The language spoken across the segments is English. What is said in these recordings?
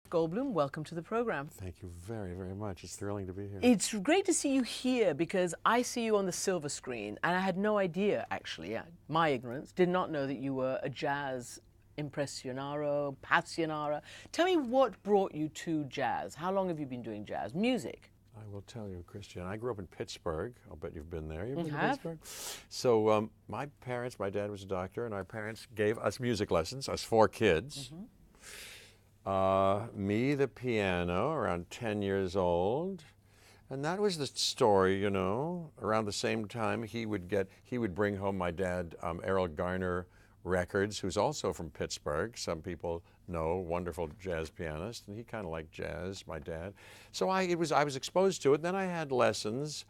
Goldblum, welcome to the program. Thank you very, very much. It's thrilling to be here. It's great to see you here because I see you on the silver screen and I had no idea, actually, my ignorance, did not know that you were a jazz impressionaro, passionara. Tell me what brought you to jazz. How long have you been doing jazz music? I will tell you, Christiane. I grew up in Pittsburgh. I'll bet you've been there. You've been to have. Pittsburgh? So my dad was a doctor, and our parents gave us music lessons, us 4 kids. Me, the piano, around 10 years old. And that was the story, you know. Around the same time, he would bring home my dad Errol Garner records, who's also from Pittsburgh. Some people know, wonderful jazz pianist, and he kind of liked jazz, my dad. So I was exposed to it. Then I had lessons,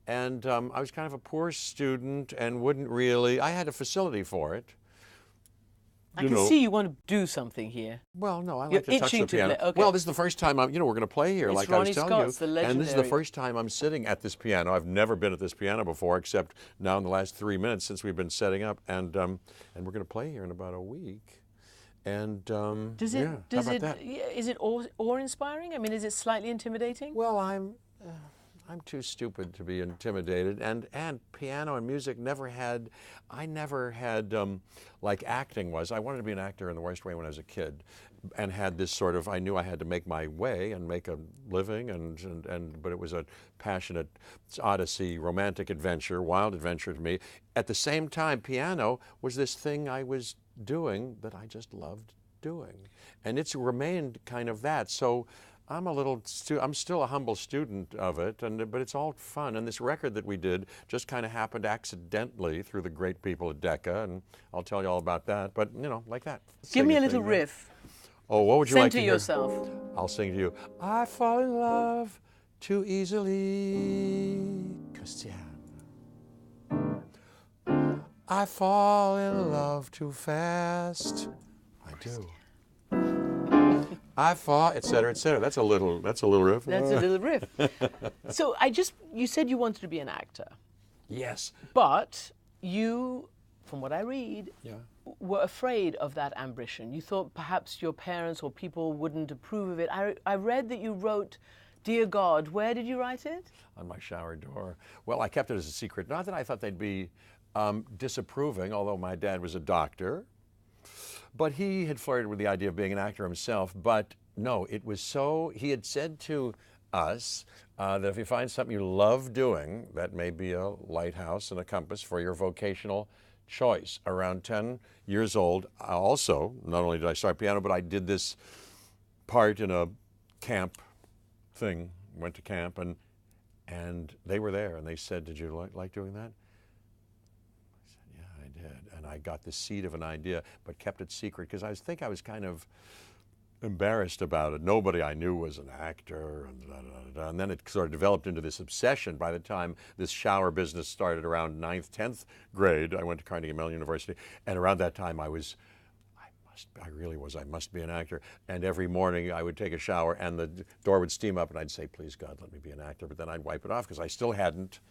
and I was kind of a poor student and wouldn't really. I had a facility for it. I can see you want to do something here. Well, no, I You're like to touch the itching to piano. play, okay. Well, this is the first time we're going to play here, It's like Ronnie I was telling Scott's, you. the And this is the legendary- first time I'm sitting at this piano. I've never been at this piano before, except now in the last 3 minutes since we've been setting up. And we're going to play here in about a week. And Is it awe-inspiring? I mean, is it slightly intimidating? Well, I'm too stupid to be intimidated, and piano and music I never had like acting was. I wanted to be an actor in the worst way when I was a kid, and had this sort of, I knew I had to make my way and make a living, but it was a passionate odyssey, romantic adventure, wild adventure to me. At the same time, piano was this thing I was doing that I just loved doing, and it's remained kind of that. So I'm still a humble student of it, but it's all fun. And this record that we did just kind of happened accidentally through the great people at Decca, and I'll tell you all about that. But you know, like that. Give me a little Sing, riff. Oh, what would you like to Center hear? yourself. I'll sing to you. I fall in love too easily, Christiane. I fall in love too fast. I do. I fall, et cetera, et cetera. That's a little riff. That's a little riff. So you said you wanted to be an actor. Yes. But you, from what I read, Yeah. were afraid of that ambition. You thought perhaps your parents or people wouldn't approve of it. I read that you wrote, "Dear God," where did you write it? On my shower door. Well, I kept it as a secret. Not that I thought they'd be disapproving, although my dad was a doctor. But he had flirted with the idea of being an actor himself. But no, it was so, he had said to us that if you find something you love doing, that may be a lighthouse and a compass for your vocational choice. Around 10 years old, also, not only did I start piano, but I did this part in a camp thing, went to camp, and they were there, and they said, "Did you like doing that?" And I got the seed of an idea, but kept it secret because I was kind of embarrassed about it. Nobody I knew was an actor, and then it sort of developed into this obsession. By the time this shower business started around 9th, 10th grade, I went to Carnegie Mellon University, and around that time I must be an actor. And every morning I would take a shower and the door would steam up and I'd say, "Please God, let me be an actor." But then I'd wipe it off because I still hadn't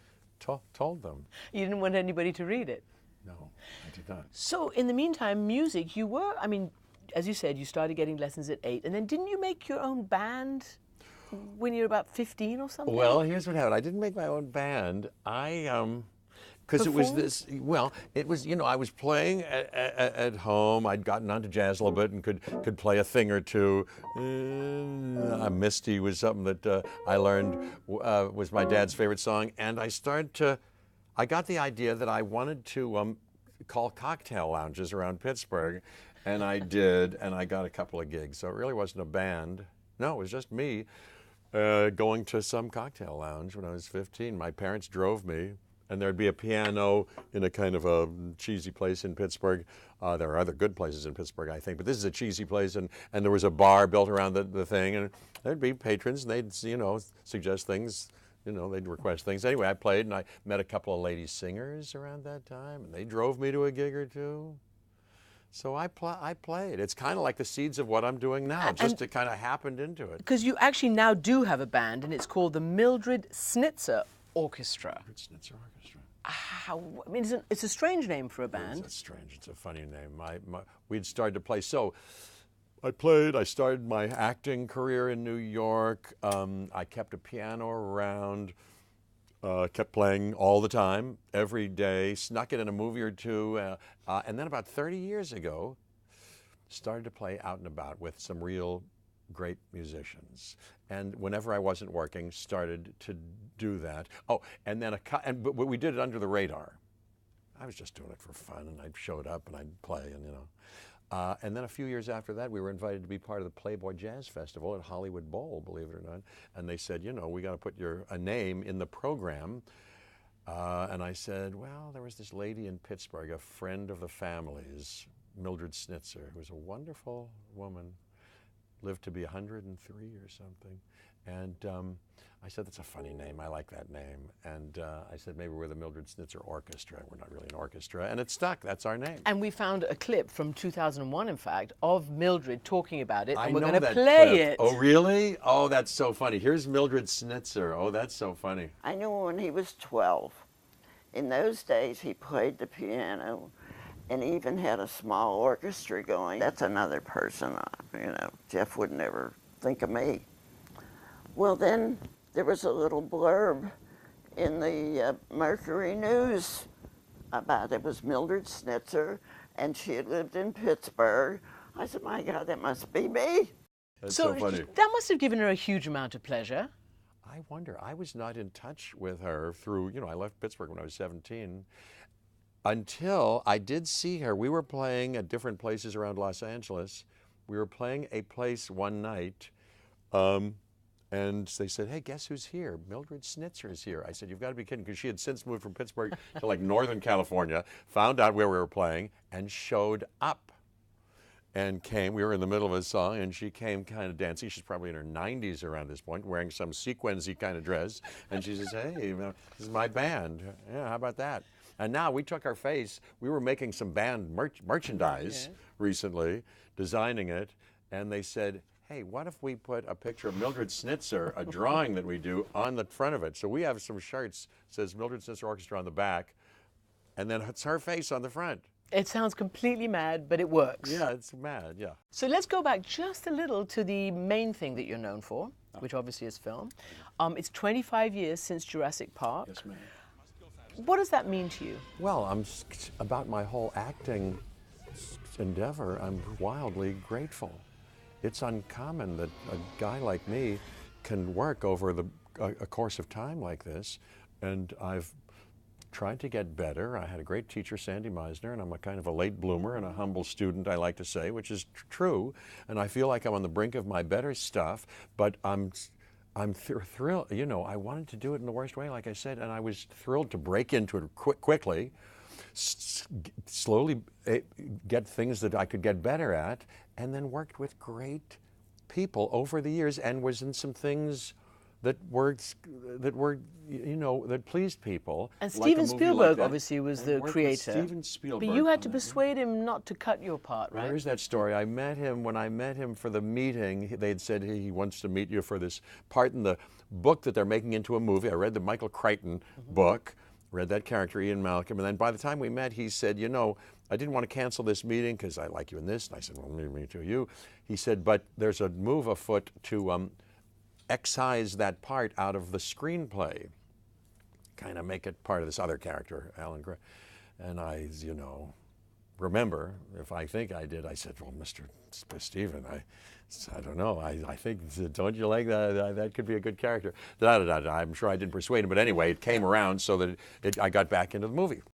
told them. You didn't want anybody to read it. No, I did not. So in the meantime, music, as you said, you started getting lessons at 8, and then didn't you make your own band when you were about 15 or something? Well, here's what happened. I didn't make my own band. Because it was this, well, it was, I was playing at home. I'd gotten onto jazz a little bit and could play a thing or two. Misty was something that I learned was my dad's favorite song. And I got the idea that I wanted to call cocktail lounges around Pittsburgh. And I did, and I got a couple of gigs. So it really wasn't a band. No, it was just me going to some cocktail lounge when I was 15. My parents drove me. And there'd be a piano in a kind of a cheesy place in Pittsburgh. There are other good places in Pittsburgh, I think, but this is a cheesy place, and there was a bar built around the thing, and there'd be patrons, and they'd, suggest things, they'd request things. Anyway, I played, and I met a couple of lady singers around that time, and they drove me to a gig or two. So I played. It's kind of like the seeds of what I'm doing now, just it kind of happened into it. Because you actually now do have a band, and it's called the Mildred Snitzer Orchestra. Snitzer Orchestra. It's a strange name for a band. It's strange. It's a funny name. We'd started to play. So I started my acting career in New York. I kept a piano around, kept playing all the time, every day, snuck it in a movie or two. And then about 30 years ago, started to play out and about with some real great musicians. And whenever I wasn't working, started to do that. Oh, and then but we did it under the radar. I was just doing it for fun, and I showed up and I'd play, and and then a few years after that, we were invited to be part of the Playboy Jazz Festival at Hollywood Bowl, believe it or not. And they said, we got to put a name in the program. And I said, well, there was this lady in Pittsburgh, a friend of the family's, Mildred Snitzer, who was a wonderful woman, lived to be 103 or something. And I said, that's a funny name. I like that name. And I said, maybe we're the Mildred Snitzer Orchestra. We're not really an orchestra. And it stuck. That's our name. And we found a clip from 2001, in fact, of Mildred talking about it. And we're going to that play clip. it. Oh, really? Oh, that's so funny. Here's Mildred Snitzer. Oh, that's so funny. I knew him when he was 12. In those days, he played the piano and even had a small orchestra going. That's another person, Jeff would never think of me. Well, then there was a little blurb in the Mercury News about it was Mildred Snitzer, and she had lived in Pittsburgh. I said, my God, that must be me. That's so funny. That must have given her a huge amount of pleasure. I wonder, I was not in touch with her through, I left Pittsburgh when I was 17, until I did see her. We were playing at different places around Los Angeles. We were playing a place one night, and they said, hey, guess who's here? Mildred Snitzer is here. I said, you've got to be kidding, because she had since moved from Pittsburgh to like Northern California, found out where we were playing, and showed up. And came, we were in the middle of a song, and she came kind of dancing. She's probably in her 90s around this point, wearing some sequensy kind of dress. And she says, hey, this is my band. Yeah, how about that? And now we took our face. We were making some band merchandise recently, designing it. And they said, hey, what if we put a picture of Mildred Snitzer, a drawing that we do, on the front of it? So we have some shirts, says Mildred Snitzer Orchestra on the back, and then it's her face on the front. It sounds completely mad, but it works. Yeah, it's mad, yeah. So let's go back just a little to the main thing that you're known for, which obviously is film. It's 25 years since Jurassic Park. Yes, ma'am. What does that mean to you? Well, about my whole acting endeavor, I'm wildly grateful. It's uncommon that a guy like me can work over a course of time like this, and I've tried to get better. I had a great teacher, Sandy Meisner, and I'm a kind of a late bloomer and a humble student, I like to say, which is true. And I feel like I'm on the brink of my better stuff, but I'm thrilled. I wanted to do it in the worst way, like I said, and I was thrilled to break into it quickly, slowly get things that I could get better at, and then worked with great people over the years, and was in some things that pleased people. And Steven Spielberg obviously was the creator. Steven Spielberg. But you had to persuade him not to cut your part, right? There's that story. When I met him for the meeting, they'd said he wants to meet you for this part in the book that they're making into a movie. I read the Michael Crichton book, read that character, Ian Malcolm, and then by the time we met, he said, I didn't want to cancel this meeting because I like you in this. And I said, well, me too, you. He said, but there's a move afoot to excise that part out of the screenplay, kind of make it part of this other character, Alan Gray. And I, remember, if I think I did, I said, well, Mr. Steven, I don't know. I think, don't you like that? That could be a good character. I'm sure I didn't persuade him, but anyway, it came around so that I got back into the movie.